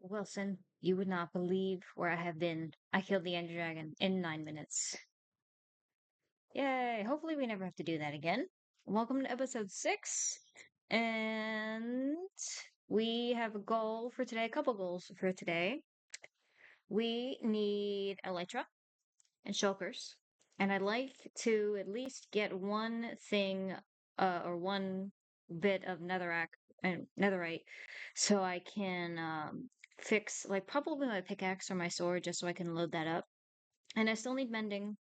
Wilson, you would not believe where I have been. I killed the Ender Dragon in 9 minutes. Yay! Hopefully, we never have to do that again. Welcome to episode 6. And we have a goal for today, a couple goals for today. We need Elytra and Shulkers. And I'd like to at least get one thing or one bit of netherrack and netherite so I can fix like probably my pickaxe or my sword just so I can load that up. And I still need mending.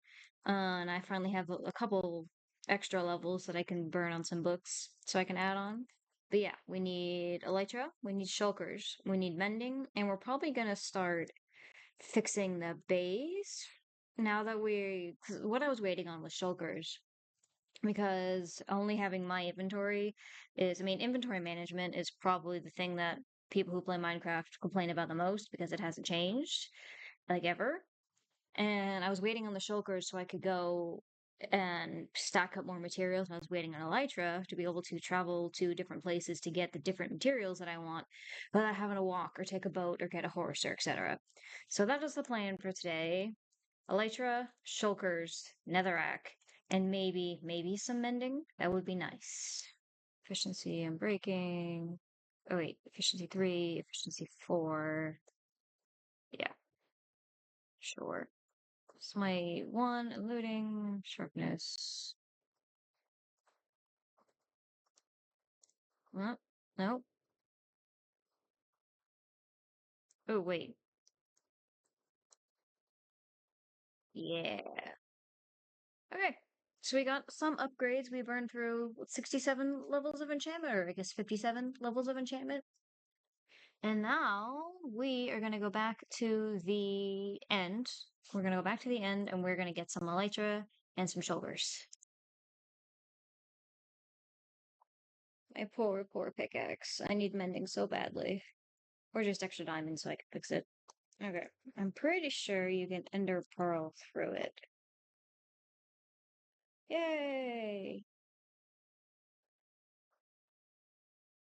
And I finally have a couple extra levels that I can burn on some books so I can add on. But yeah, we need elytra, we need shulkers, we need mending, and we're probably gonna start fixing the base now that 'cause what I was waiting on was shulkers because only having my inventory inventory management is probably the thing that people who play Minecraft complain about the most because it hasn't changed like ever. And I was waiting on the shulkers so I could go and stack up more materials. And I was waiting on elytra to be able to travel to different places to get the different materials that I want without having to walk or take a boat or get a horse or etc. So that is the plan for today. Elytra, shulkers, netherrack, and maybe some mending. That would be nice. Efficiency and breaking. Oh wait, efficiency 3, efficiency 4. Yeah, sure. It's my 1, looting, sharpness. Nope. Oh wait. Yeah. Okay. So we got some upgrades. We burned through 67 levels of enchantment, or I guess 57 levels of enchantment. And now we are going to go back to the end. We're going to go back to the end and we're going to get some elytra and some shoulders. My poor pickaxe. I need mending so badly. Or just extra diamonds so I can fix it. Okay. I'm pretty sure you can ender pearl through it. Yay!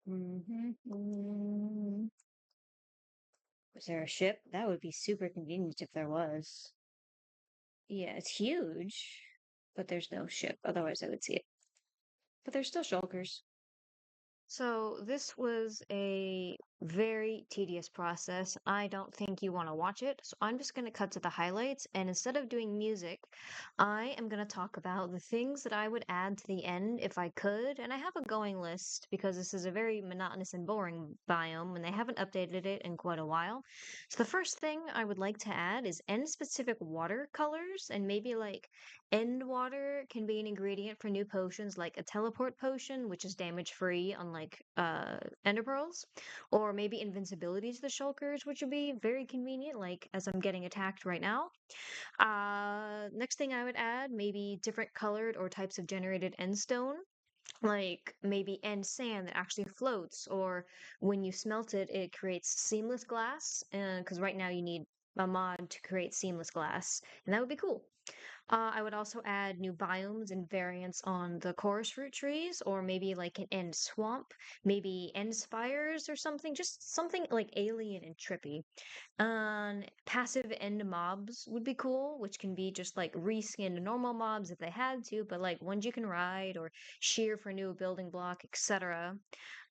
Mm-hmm. Was there a ship? That would be super convenient if there was. Yeah, it's huge, but there's no ship. Otherwise, I would see it. But there's still shulkers. So this was a very tedious process. I don't think you want to watch it, so I'm just going to cut to the highlights. And instead of doing music, I am going to talk about the things that I would add to the end if I could. And I have a going list because this is a very monotonous and boring biome, and they haven't updated it in quite a while. So the first thing I would like to add is end specific watercolors, and maybe like end water can be an ingredient for new potions like a teleport potion, which is damage free, unlike ender pearls, or maybe invincibility to the shulkers, which would be very convenient, like as I'm getting attacked right now. Next thing I would add, maybe different colored or types of generated end stone. Like maybe end sand that actually floats, or when you smelt it, it creates seamless glass. And because right now you need a mod to create seamless glass, and that would be cool. I would also add new biomes and variants on the chorus root trees, or maybe like an end swamp, maybe end spires or something, just something like alien and trippy. Passive end mobs would be cool, which can be just like reskin normal mobs if they had to, but like ones you can ride or shear for new building block, etc.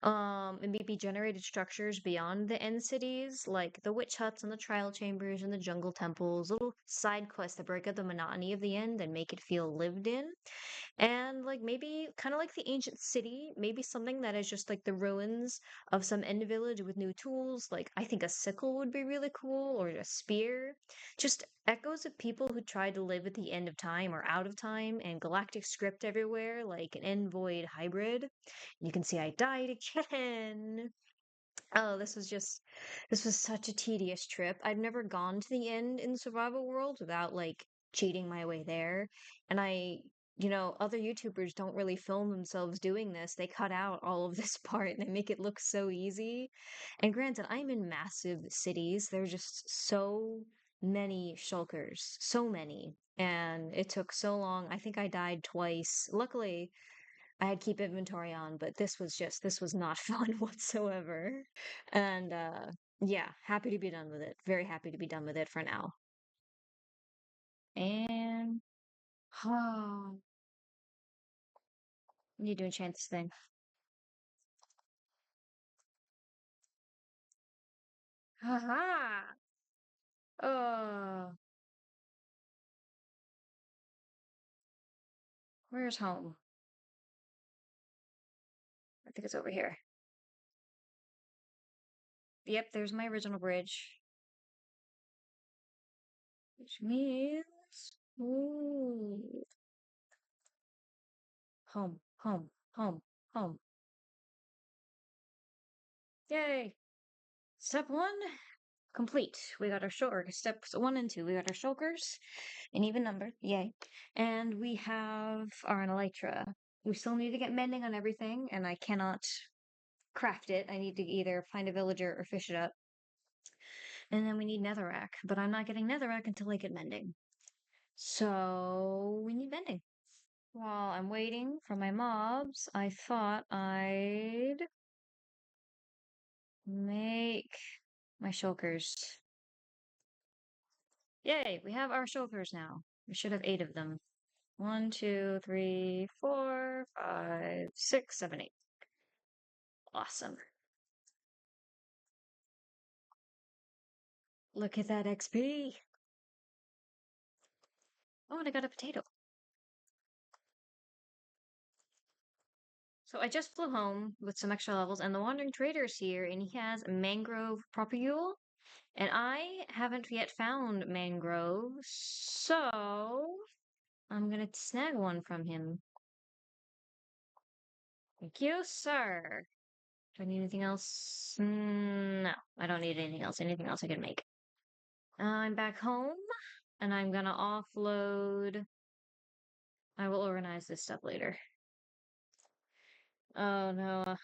And maybe generated structures beyond the end cities, like the witch huts and the trial chambers and the jungle temples, little side quests that break up the monotony of the end and make it feel lived in. And like maybe kind of like the ancient city, maybe something that is just like the ruins of some end village with new tools. Like I think a sickle would be really cool, or a spear. Just echoes of people who tried to live at the end of time or out of time, and galactic script everywhere, like an end void hybrid. You can see I died again. Oh, this was such a tedious trip. I've never gone to the end in the survival world without like cheating my way there. And other YouTubers don't really film themselves doing this. They cut out all of this part and they make it look so easy. And granted, I'm in massive cities. There's just so many shulkers, so many. And it took so long. I think I died twice. Luckily, I had keep inventory on, but this was not fun whatsoever. And Yeah, happy to be done with it. Very happy to be done with it for now. And oh, need to enchant this thing. Haha. Where's home? I think it's over here. Yep, there's my original bridge. Which means ooh, home, home, home, home. Yay! Step one complete. We got our shulker. Steps one and two. We got our shulkers, an even number. Yay! And we have our elytra. We still need to get mending on everything, and I cannot craft it. I need to either find a villager or fish it up. And then we need netherrack, but I'm not getting netherrack until I get mending. So we need mending. While I'm waiting for my mobs, I thought I'd make my shulkers. Yay, we have our shulkers now. We should have 8 of them. 1, 2, 3, 4, 5, 6, 7, 8. Awesome. Look at that XP. Oh, and I got a potato. So I just flew home with some extra levels, and the Wandering Trader is here, and he has mangrove propagule, and I haven't yet found mangrove, so I'm gonna snag one from him. Thank you, sir. Do I need anything else? No, I don't need anything else. Anything else I can make. I'm back home, and I'm gonna offload. I will organize this stuff later. Oh no,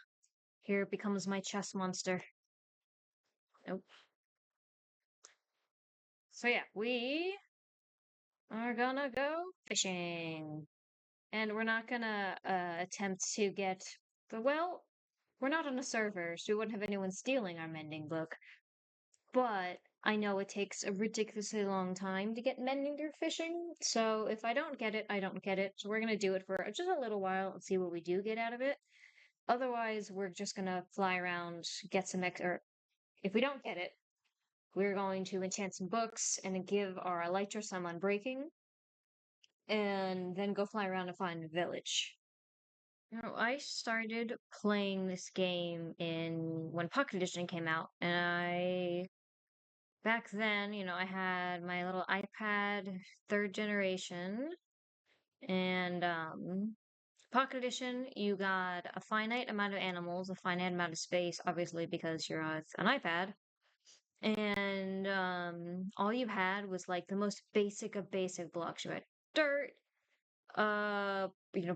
here becomes my chess monster. Nope. So yeah, we are gonna go fishing. And we're not gonna attempt to get well, we're not on a server, so we wouldn't have anyone stealing our mending book. But I know it takes a ridiculously long time to get mending through fishing, so if I don't get it, I don't get it. So we're gonna do it for just a little while and see what we do get out of it. Otherwise, we're just gonna fly around, get some or if we don't get it, we're going to enchant some books and give our elytra some unbreaking, and then go fly around and find a village. I started playing this game in when Pocket Edition came out, and back then, I had my little iPad third generation, and Pocket Edition, you got a finite amount of animals, a finite amount of space, obviously because you're on an iPad, and all you had was like the most basic of basic blocks. You had dirt,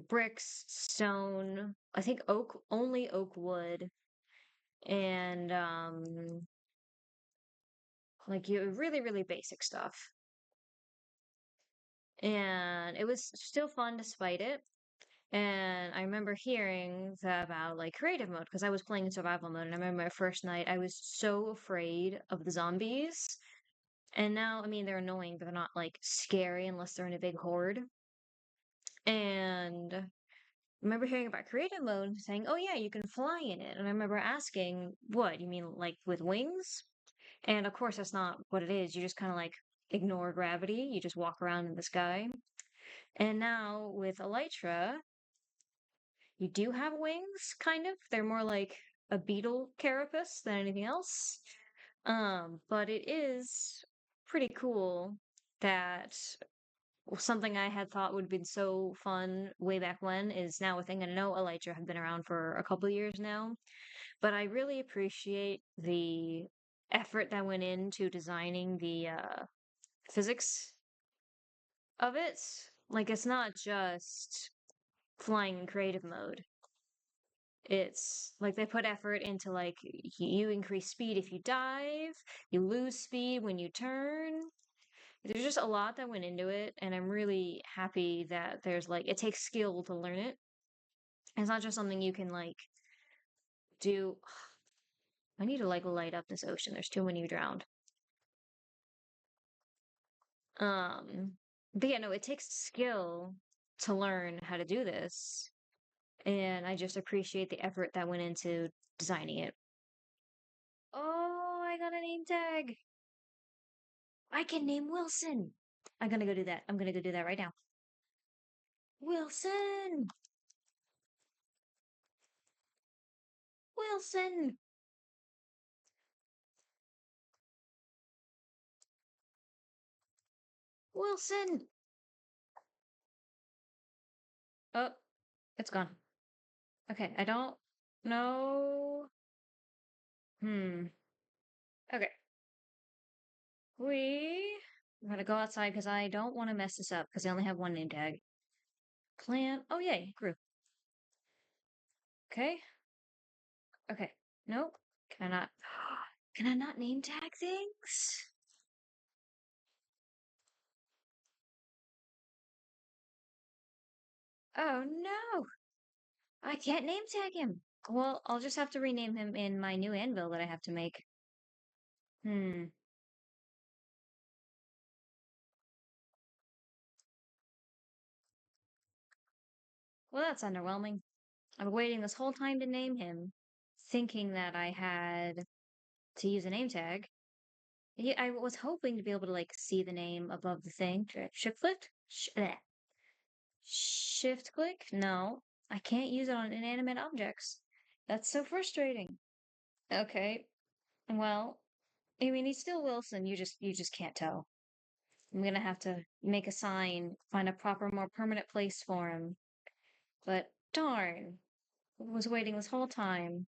bricks, stone, I think oak, only oak wood, and like you really, really basic stuff. And it was still fun despite it. And I remember hearing about like creative mode because I was playing in survival mode, and I remember my first night I was so afraid of the zombies. And now, I mean, they're annoying, but they're not like scary unless they're in a big horde. And I remember hearing about creative mode and saying, "Oh yeah, you can fly in it." And I remember asking, "What? You mean like with wings?" And of course, that's not what it is. You just kind of like ignore gravity. You just walk around in the sky. And now with Elytra, you do have wings, kind of. They're more like a beetle carapace than anything else. But it is pretty cool that something I had thought would have been so fun way back when is now a thing. I know Elytra have been around for a couple of years now, but I really appreciate the effort that went into designing the physics of it. Like, it's not just flying in creative mode. It's like they put effort into like you increase speed if you dive, you lose speed when you turn. There's just a lot that went into it, and I'm really happy that there's like it takes skill to learn it. It's not just something you can like do. I need to like light up this ocean. There's too many drowned. Um, but yeah, no, it takes skill to learn how to do this. And I just appreciate the effort that went into designing it. Oh, I got a name tag. I can name Wilson. I'm gonna go do that. I'm gonna go do that right now. Wilson! Wilson! Wilson! Oh, it's gone. Okay, I don't know. Hmm. Okay. I'm gonna go outside because I don't want to mess this up because I only have one name tag. Plant. Oh, yay, grew. Okay. Okay. Nope. Can I not? Can I not name tag things? Oh no! I can't name tag him. Well, I'll just have to rename him in my new anvil that I have to make. Hmm. Well, that's underwhelming. I've been waiting this whole time to name him, thinking that I had to use a name tag. Yeah, I was hoping to be able to like see the name above the thing. Shift click? Shift click? No, I can't use it on inanimate objects. That's so frustrating. Okay, well, I mean he's still Wilson. You just can't tell. I'm gonna have to make a sign, find a proper, more permanent place for him. But darn, I was waiting this whole time,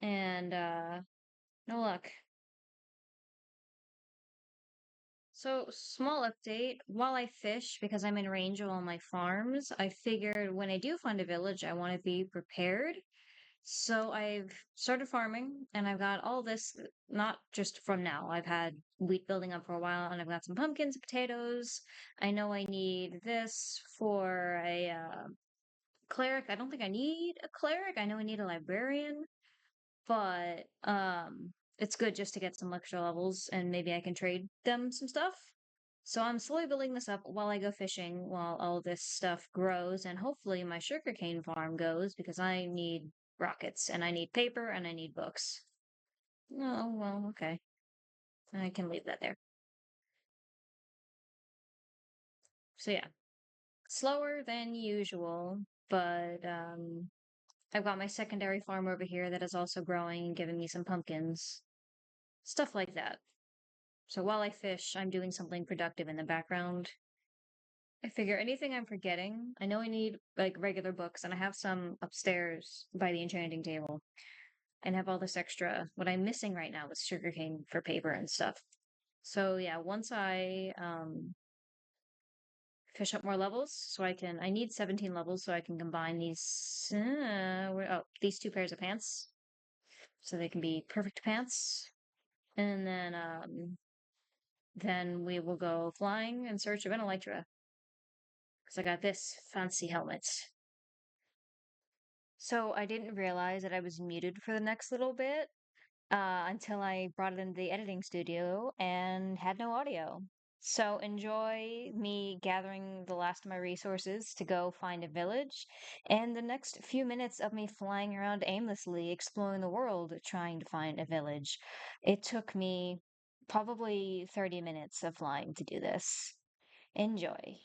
and no luck. So, small update. While I fish, because I'm in range of all my farms, I figured when I do find a village, I want to be prepared. So I've started farming, and I've got all this, not just from now. I've had wheat building up for a while, and I've got some pumpkins, potatoes. I know I need this for a cleric. I don't think I need a cleric. I know I need a librarian, but it's good just to get some extra levels, and maybe I can trade them some stuff. So I'm slowly building this up while I go fishing, while all this stuff grows, and hopefully my sugarcane farm goes because I need rockets and I need paper and I need books. Oh, well, okay. I can leave that there. So yeah, slower than usual, but I've got my secondary farm over here that is also growing and giving me some pumpkins. Stuff like that. So while I fish, I'm doing something productive in the background. I figure anything I'm forgetting, I know I need like regular books, and I have some upstairs by the enchanting table, and have all this extra. What I'm missing right now is sugarcane for paper and stuff. So yeah, once I fish up more levels, so I need 17 levels so I can combine these two pairs of pants, so they can be perfect pants, and then we will go flying in search of an elytra because I got this fancy helmet. So I didn't realize that I was muted for the next little bit until I brought it into the editing studio and had no audio. So enjoy me gathering the last of my resources to go find a village, and the next few minutes of me flying around aimlessly exploring the world trying to find a village. It took me probably 30 minutes of flying to do this. Enjoy.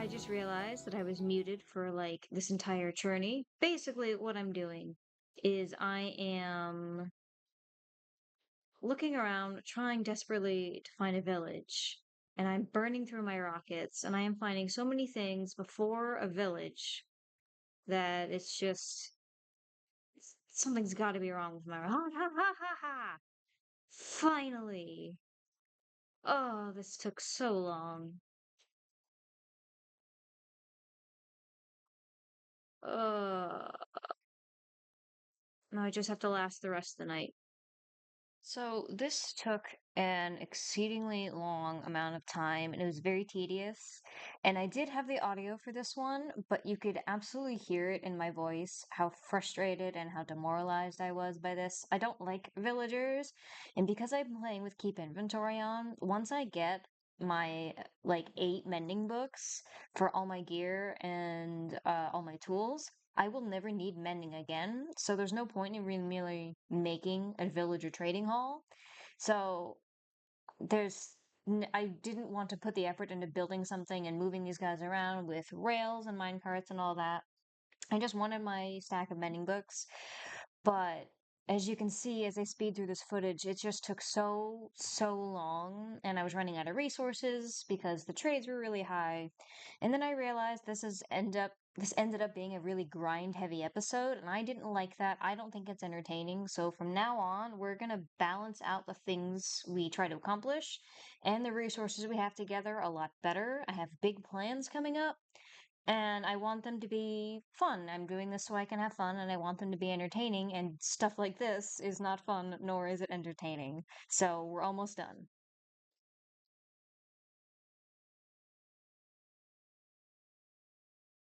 I just realized that I was muted for like this entire journey. Basically, what I'm doing is I am looking around, trying desperately to find a village, and I'm burning through my rockets, and I am finding so many things before a village that it's just something's got to be wrong with my ha ha ha ha ha. Finally. Oh, this took so long. Uh, now I just have to last the rest of the night. So this took an exceedingly long amount of time and it was very tedious. And I did have the audio for this one, but you could absolutely hear it in my voice how frustrated and how demoralized I was by this. I don't like villagers, and because I'm playing with keep inventory on, once I get my like 8 mending books for all my gear and all my tools, I will never need mending again, so there's no point in really making a villager trading hall. So I didn't want to put the effort into building something and moving these guys around with rails and minecarts and all that. I just wanted my stack of mending books, but as you can see, as I speed through this footage, it just took so long, and I was running out of resources because the trades were really high. And then I realized this ended up being a really grind heavy episode, and I didn't like that. I don't think it's entertaining. So from now on, we're gonna balance out the things we try to accomplish and the resources we have together a lot better. I have big plans coming up and I want them to be fun. I'm doing this so I can have fun, and I want them to be entertaining, and stuff like this is not fun, nor is it entertaining. So we're almost done.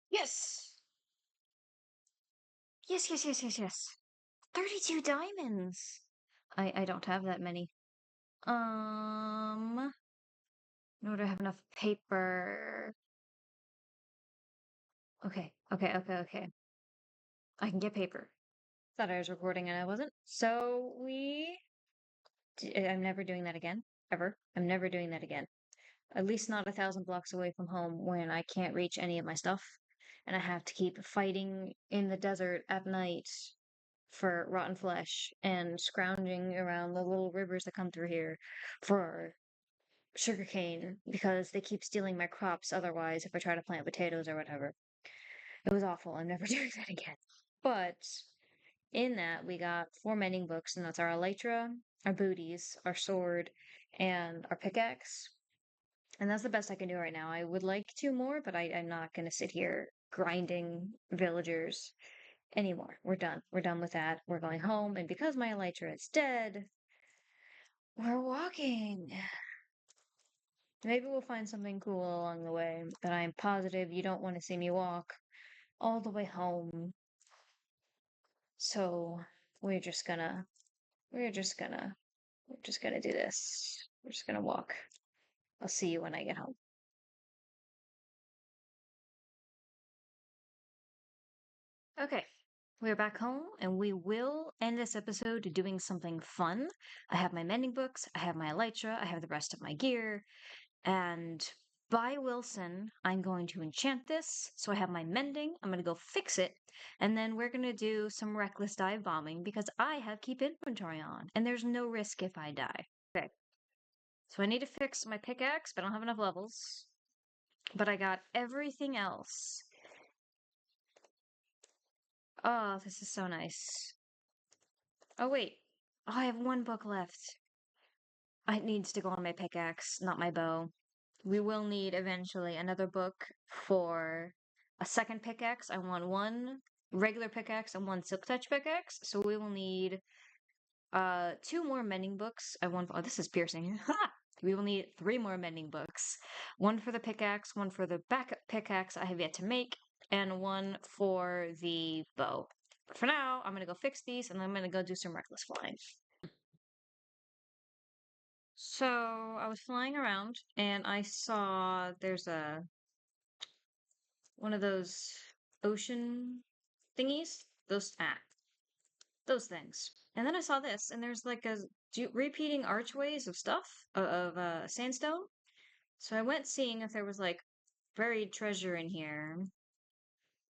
Yes! Yes, yes, yes, yes, yes. 32 diamonds! I don't have that many. No, do I have enough paper? Okay, okay, okay, okay. I can get paper. Thought I was recording and I wasn't. I'm never doing that again. Ever. I'm never doing that again. At least not 1,000 blocks away from home when I can't reach any of my stuff. And I have to keep fighting in the desert at night for rotten flesh and scrounging around the little rivers that come through here for sugarcane because they keep stealing my crops otherwise if I try to plant potatoes or whatever. It was awful. I'm never doing that again. But in that, we got 4 mending books, and that's our elytra, our booties, our sword, and our pickaxe. And that's the best I can do right now. I would like 2 more, but I'm not going to sit here grinding villagers anymore. We're done. We're done with that. We're going home. And because my elytra is dead, we're walking. Maybe we'll find something cool along the way, but I'm positive you don't want to see me walk all the way home. So we're just gonna, we're just gonna, we're just gonna do this. We're just gonna walk. I'll see you when I get home. Okay, we're back home and we will end this episode doing something fun. I have my mending books, I have my elytra, I have the rest of my gear, and by Wilson, I'm going to enchant this. So I have my mending, I'm going to go fix it, and then we're going to do some reckless dive bombing because I have keep inventory on, and there's no risk if I die. Okay, so I need to fix my pickaxe, but I don't have enough levels. But I got everything else. Oh, this is so nice. Oh, wait. Oh, I have 1 book left. It needs to go on my pickaxe, not my bow. We will need eventually another book for a second pickaxe. I want 1 regular pickaxe and 1 silk touch pickaxe. So we will need 2 more mending books. Oh, this is piercing. Ha! We will need 3 more mending books. 1 for the pickaxe, 1 for the backup pickaxe I have yet to make, and 1 for the bow. But for now, I'm gonna go fix these and then I'm gonna go do some reckless flying. So I was flying around and I saw there's a one of those ocean thingies. Those things. And then I saw this, and there's like a repeating archways of stuff of sandstone. So I went seeing if there was like buried treasure in here.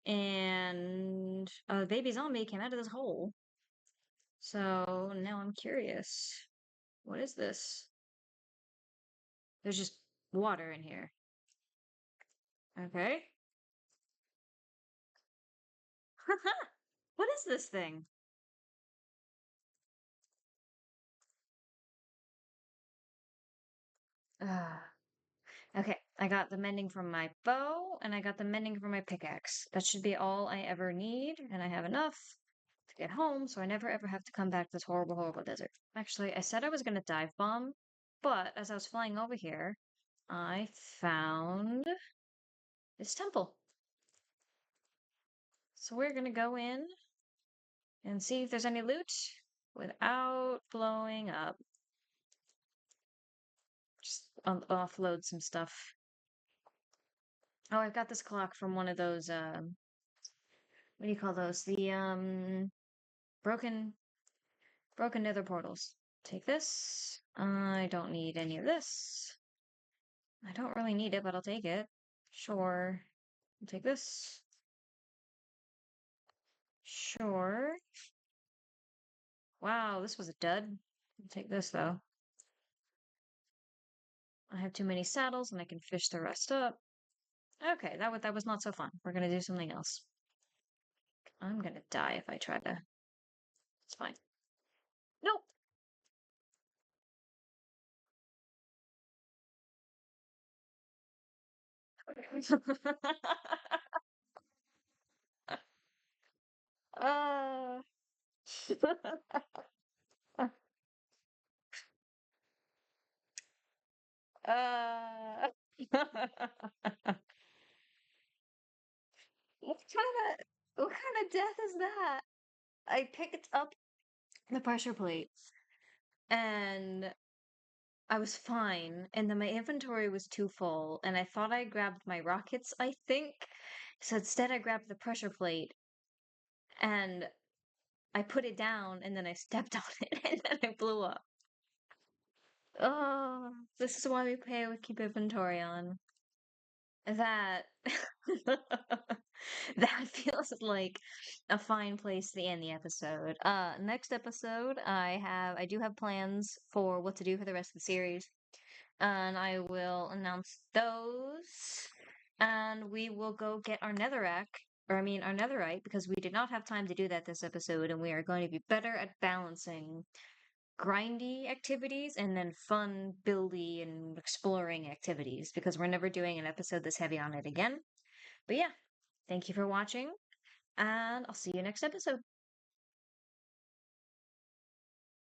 And a baby zombie came out of this hole. So now I'm curious. What is this? There's just water in here. Okay. What is this thing? Ah. Okay, I got the mending from my bow, and I got the mending from my pickaxe. That should be all I ever need, and I have enough to get home, so I never ever have to come back to this horrible, horrible desert. Actually, I said I was gonna dive bomb, but as I was flying over here, I found this temple. So we're gonna go in and see if there's any loot without blowing up. Just offload some stuff. Oh, I've got this clock from one of those, what do you call those? The, broken, broken nether portals. Take this. I don't need any of this. I don't really need it, but I'll take it. Sure. I'll take this. Sure. Wow, this was a dud. I'll take this, though. I have too many saddles, and I can fish the rest up. Okay, that was not so fun. We're gonna do something else. I'm gonna die if I try to. It's fine. Nope. uh, uh, what kind of death is that? I picked up the pressure plate and I was fine, and then my inventory was too full, and I thought I grabbed my rockets, I think. So instead, I grabbed the pressure plate and I put it down, and then I stepped on it, and then I blew up. Oh, this is why we pay with keep inventory on. That that feels like a fine place to end the episode. Next episode, I do have plans for what to do for the rest of the series, and I will announce those. And we will go get our our netherite, because we did not have time to do that this episode, and we are going to be better at balancing grindy activities and then fun, buildy, and exploring activities, because we're never doing an episode this heavy on it again. But yeah, thank you for watching, and I'll see you next episode.